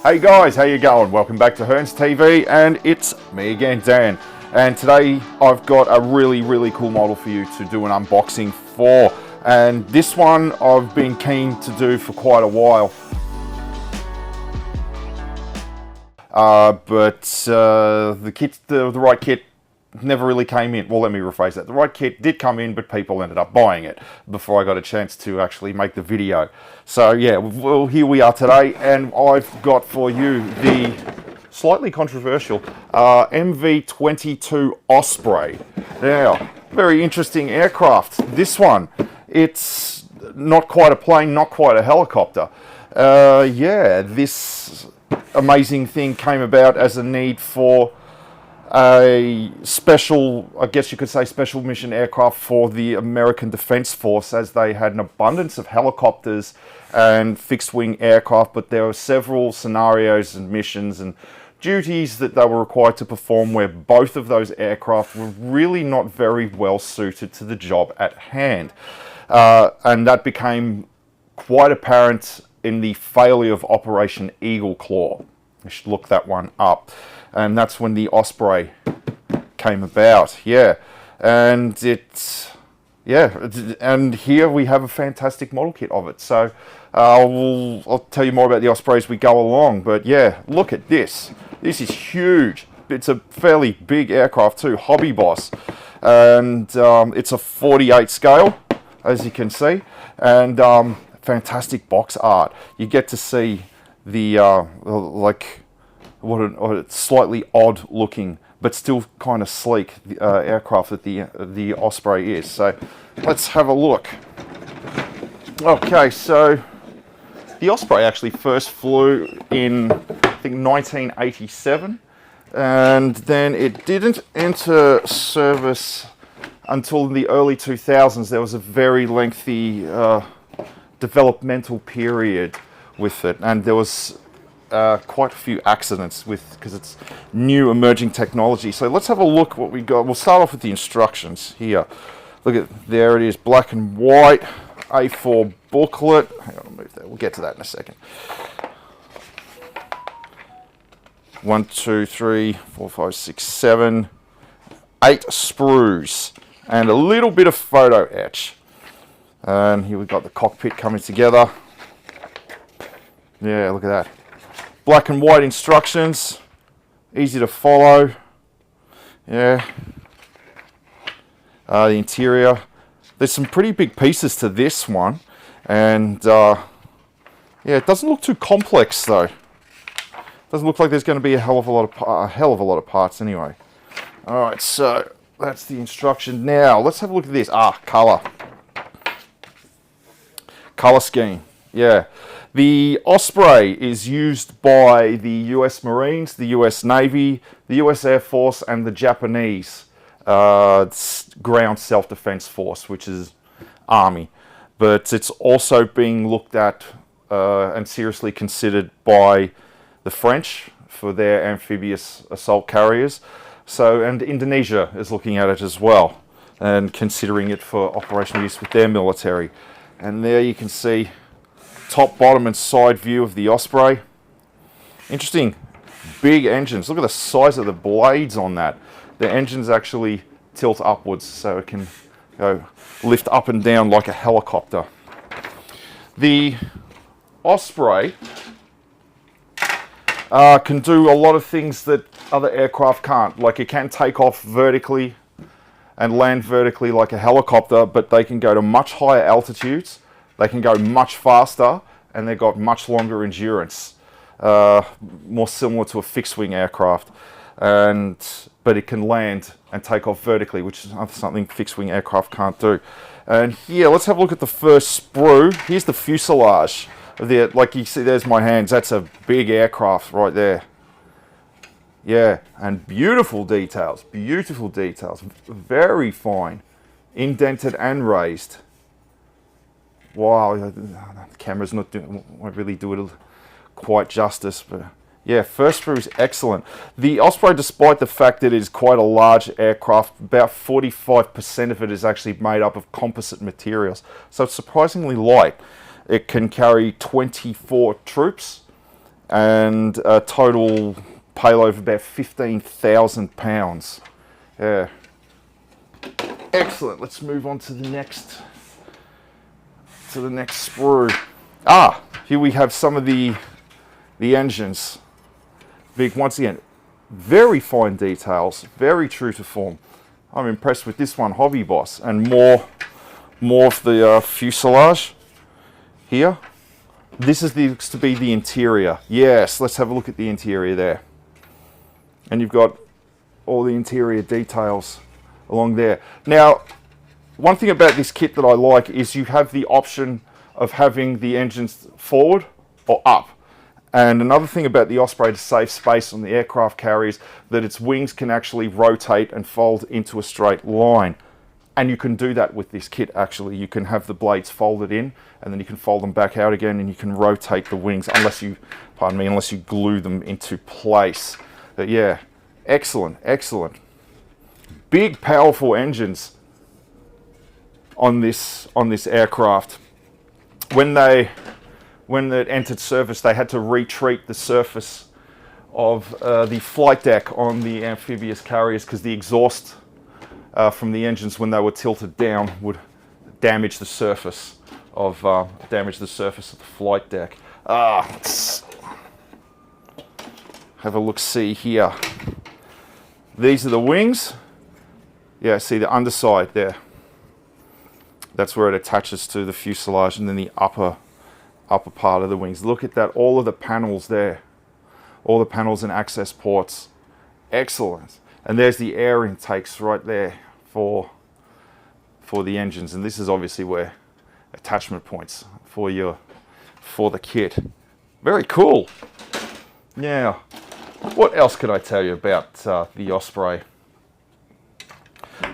Hey guys, how you going? Welcome back to Hearns TV, and it's me again, Dan. And today I've got a really cool model for you to do an unboxing for. And this one I've been keen to do for quite a while. But the right kit never really came in. Well, let me rephrase that. The right kit did come in, but people ended up buying it before I got a chance to actually make the video. So yeah, well, here we are today, and I've got for you the slightly controversial MV-22 Osprey. Now, very interesting aircraft. This one, it's not quite a plane, not quite a helicopter. Yeah, this amazing thing came about as a need for a special, I guess you could say, special mission aircraft for the American Defense Force, as they had an abundance of helicopters and fixed-wing aircraft, but there were several scenarios and missions and duties that they were required to perform where both of those aircraft were really not very well suited to the job at hand. And that became quite apparent in the failure of Operation Eagle Claw. You should look that one up. And that's when the Osprey came about. Yeah, and and here we have a fantastic model kit of it. So I'll tell you more about the Osprey as we go along. But yeah, look at this. This is huge. It's a fairly big aircraft too, Hobby Boss, and it's a 48 scale, as you can see, and fantastic box art. You get to see the what a slightly odd looking but still kind of sleek aircraft that the Osprey is. So let's have a look. Okay, so the Osprey actually first flew in, I think, 1987, and then it didn't enter service until the early 2000s. There was a very lengthy developmental period with it, and there was quite a few accidents because it's new emerging technology. So let's have a look what we got. We'll start off with the instructions here. Look at, there it is, black and white, A4 booklet. Hang on, I'll move that. We'll get to that in a second. 1, 2, 3, 4, 5, 6, 7, 8 sprues, and a little bit of photo etch. And here we've got the cockpit coming together. Yeah, look at that. Black and white instructions, easy to follow. Yeah. The interior. There's some pretty big pieces to this one, and yeah, it doesn't look too complex though. Doesn't look like there's going to be a hell of a lot of parts anyway. All right, so that's the instruction. Now let's have a look at this. Color scheme. Yeah. The Osprey is used by the US Marines, the US Navy, the US Air Force, and the Japanese ground self-defense force, which is Army. But it's also being looked at and seriously considered by the French for their amphibious assault carriers. So, and Indonesia is looking at it as well and considering it for operational use with their military. And there you can see top, bottom, and side view of the Osprey. Interesting, big engines. Look at the size of the blades on that. The engines actually tilt upwards, so it can go lift up and down like a helicopter. The Osprey can do a lot of things that other aircraft can't. Like, it can take off vertically and land vertically like a helicopter, but they can go to much higher altitudes. They can go much faster, and they've got much longer endurance, more similar to a fixed-wing aircraft. But it can land and take off vertically, which is something fixed-wing aircraft can't do. And here, let's have a look at the first sprue. Here's the fuselage. Like you see, there's my hands. That's a big aircraft right there. Yeah, and beautiful details, very fine, indented and raised. Wow, the camera's won't really do it quite justice, but yeah, first sprue is excellent. The Osprey, despite the fact that it is quite a large aircraft, about 45% of it is actually made up of composite materials, so it's surprisingly light. It can carry 24 troops, and a total payload of about 15,000 pounds. Yeah. Excellent. Let's move on to the next sprue. Here we have some of the engines. Big, once again, very fine details, very true to form. I'm impressed with this one, Hobby Boss, and more of the fuselage here. This looks to be the interior. Yes, let's have a look at the interior there. And you've got all the interior details along there. Now, one thing about this kit that I like is you have the option of having the engines forward or up. And another thing about the Osprey to save space on the aircraft carriers, that its wings can actually rotate and fold into a straight line. And you can do that with this kit actually. You can have the blades folded in and then you can fold them back out again, and you can rotate the wings unless you glue them into place. But yeah, excellent, excellent. Big powerful engines on this aircraft. When it entered service, they had to retreat the surface of the flight deck on the amphibious carriers because the exhaust from the engines, when they were tilted down, would damage the surface of the flight deck. Let's have a look-see here. These are the wings. Yeah, see the underside there. That's where it attaches to the fuselage, and then the upper part of the wings. Look at that, all of the panels there. All the panels and access ports. Excellent. And there's the air intakes right there for the engines. And this is obviously where attachment points for the kit. Very cool. Now, what else could I tell you about the Osprey?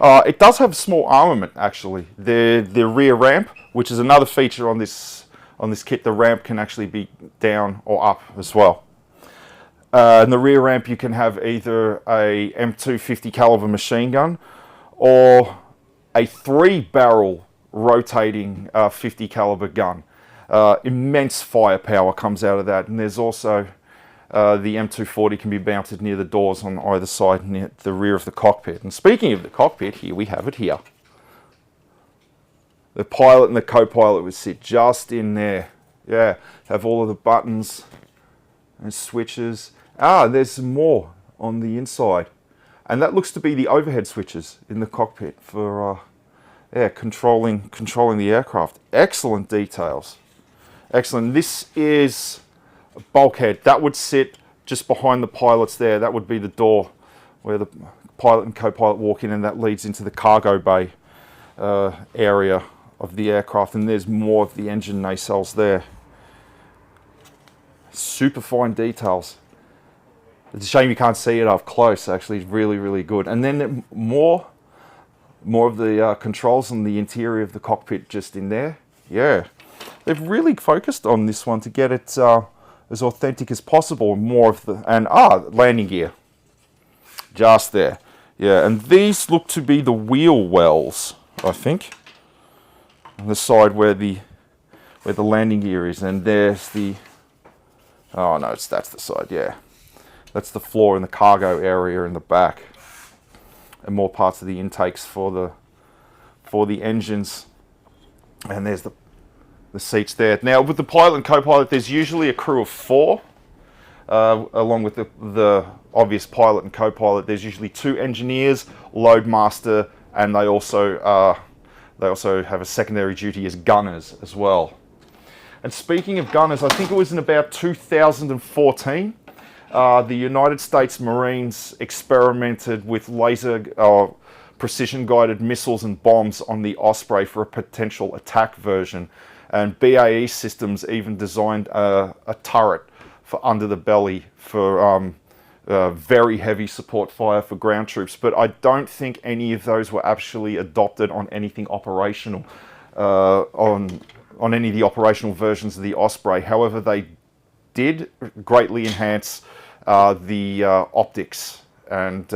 It does have small armament actually. The rear ramp, which is another feature on this kit, the ramp can actually be down or up as well. In the rear ramp you can have either a M250 caliber machine gun or a 3-barrel rotating 50 caliber gun. Immense firepower comes out of that, and there's also the M240 can be mounted near the doors on either side, near the rear of the cockpit. And speaking of the cockpit, here we have it here. The pilot and the co-pilot would sit just in there. Yeah, have all of the buttons and switches. There's some more on the inside. And that looks to be the overhead switches in the cockpit for controlling the aircraft. Excellent details. Excellent. This is a bulkhead. That would sit just behind the pilots there. That would be the door where the pilot and co-pilot walk in, and that leads into the cargo bay area of the aircraft. And there's more of the engine nacelles there. Super fine details. It's a shame you can't see it up close. Actually, it's really, really good. And then more of the controls on the interior of the cockpit just in there. Yeah, they've really focused on this one to get it as authentic as possible. More of the landing gear, just there. Yeah, and these look to be the wheel wells, I think, on the side where the landing gear is. And there's the that's the side. Yeah, that's the floor and the cargo area in the back, and more parts of the intakes for the engines. And there's the seats there. Now, with the pilot and co-pilot, there's usually a crew of 4, along with the obvious pilot and co-pilot. There's usually 2 engineers, loadmaster, and they also have a secondary duty as gunners as well. And speaking of gunners, I think it was in about 2014, the United States Marines experimented with laser precision-guided missiles and bombs on the Osprey for a potential attack version. And BAE Systems even designed a turret for under the belly for very heavy support fire for ground troops. But I don't think any of those were actually adopted on anything operational, on any of the operational versions of the Osprey. However, they did greatly enhance the optics and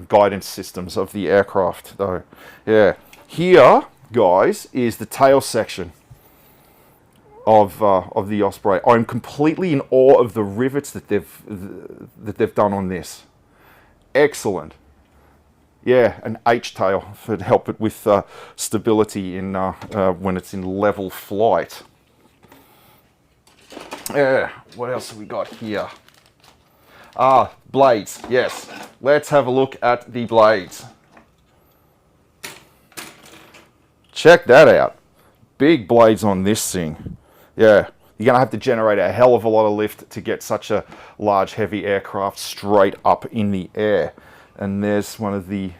guidance systems of the aircraft. Though, yeah, here, guys, is the tail section. of the Osprey. I'm completely in awe of the rivets that they've done on this. Excellent. Yeah, an H-tail to help it with stability in when it's in level flight. Yeah, what else have we got here? Blades, yes. Let's have a look at the blades. Check that out. Big blades on this thing. Yeah, you're going to have to generate a hell of a lot of lift to get such a large, heavy aircraft straight up in the air. And there's one of the...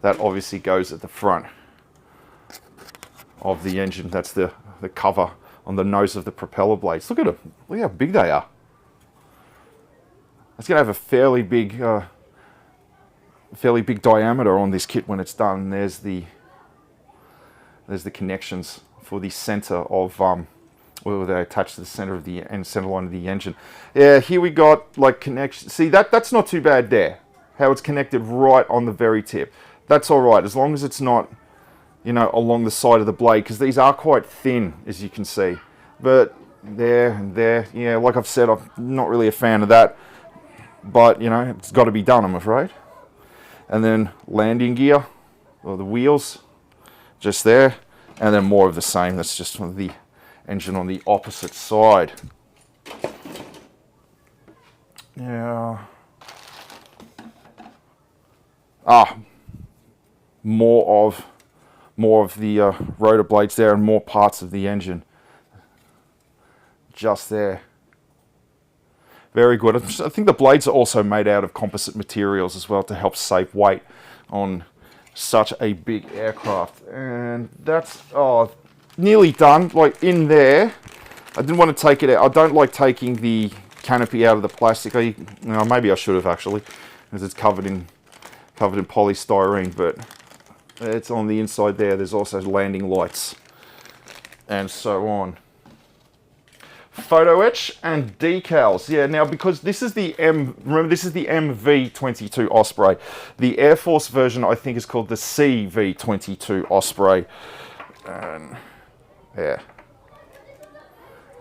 That obviously goes at the front of the engine. That's the cover on the nose of the propeller blades. Look at them. Look how big they are. It's going to have a fairly big diameter on this kit when it's done. There's the connections for the center of where they attach to the center of the center line of the engine. Yeah, here we got like connection. See, that's not too bad there. How it's connected right on the very tip. That's all right as long as it's not, you know, along the side of the blade, because these are quite thin, as you can see. But there and there, yeah, like I've said, I'm not really a fan of that. But, you know, it's got to be done, I'm afraid. And then landing gear, or the wheels, just there. And then more of the same. That's just the engine on the opposite side. Yeah. More of the rotor blades there and more parts of the engine. Just there. Very good. I think the blades are also made out of composite materials as well to help save weight on such a big aircraft. And that's nearly done. Like in there, I didn't want to take it out. I don't like taking the canopy out of the plastic. Maybe I should have actually, because it's covered in polystyrene. But it's on the inside there. There's also landing lights and so on. Photo etch and decals. Yeah, now because this is the MV-22 Osprey. The Air Force version I think is called the CV-22 Osprey. And yeah.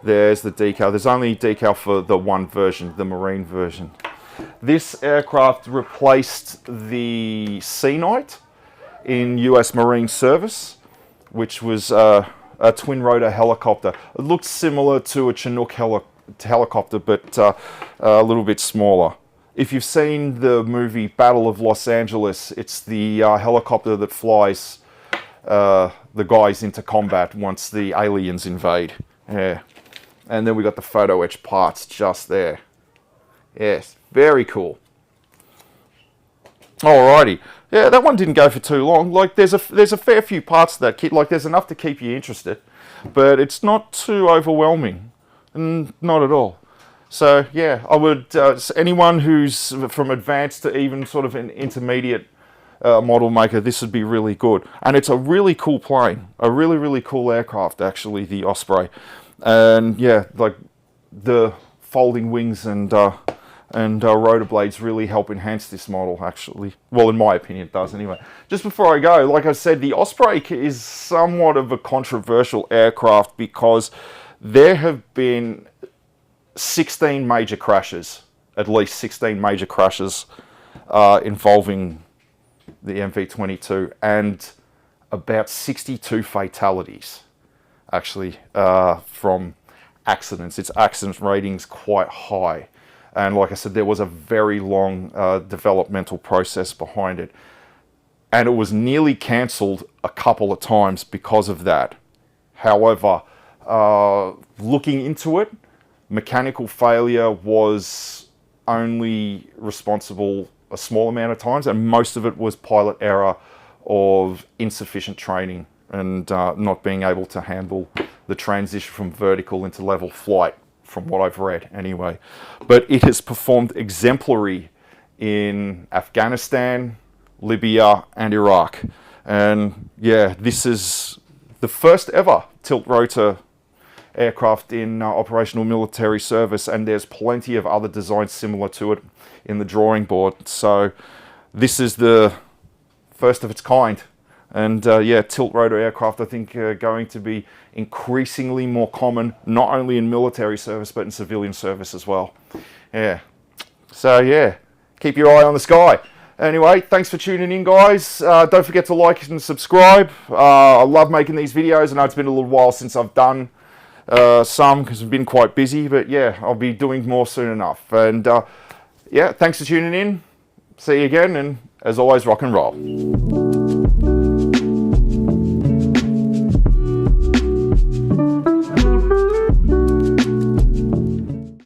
There's the decal. There's only decal for the one version, the Marine version. This aircraft replaced the Sea Knight in US Marine service, which was a twin rotor helicopter. It looked similar to a Chinook helicopter, but a little bit smaller. If you've seen the movie Battle of Los Angeles, it's the helicopter that flies the guys into combat once the aliens invade. Yeah. And then we got the photo etch parts just there. Yes, very cool. Alrighty. Yeah, that one didn't go for too long. Like, there's a fair few parts to that kit. Like, there's enough to keep you interested, but it's not too overwhelming, not at all. So yeah, I would anyone who's from advanced to even sort of an intermediate model maker, this would be really good. And it's a really cool plane, a really cool aircraft actually, the Osprey. And yeah, like the folding wings and rotor blades really help enhance this model, actually. Well, in my opinion, it does anyway. Just before I go, like I said, the Osprey is somewhat of a controversial aircraft because there have been 16 major crashes, at least 16 major crashes involving the MV-22, and about 62 fatalities, actually, from accidents. Its accident rating's quite high. And like I said, there was a very long developmental process behind it. And it was nearly cancelled a couple of times because of that. However, looking into it, mechanical failure was only responsible a small amount of times, and most of it was pilot error of insufficient training and not being able to handle the transition from vertical into level flight, from what I've read anyway. But it has performed exemplary in Afghanistan, Libya and Iraq. And yeah, this is the first ever tilt-rotor aircraft in operational military service, and there's plenty of other designs similar to it in the drawing board. So this is the first of its kind And yeah, tilt rotor aircraft, I think, are going to be increasingly more common, not only in military service, but in civilian service as well. Yeah. So yeah, keep your eye on the sky. Anyway, thanks for tuning in, guys. Don't forget to like and subscribe. I love making these videos. I know it's been a little while since I've done some, because I've been quite busy, but yeah, I'll be doing more soon enough. And yeah, thanks for tuning in. See you again, and as always, rock and roll.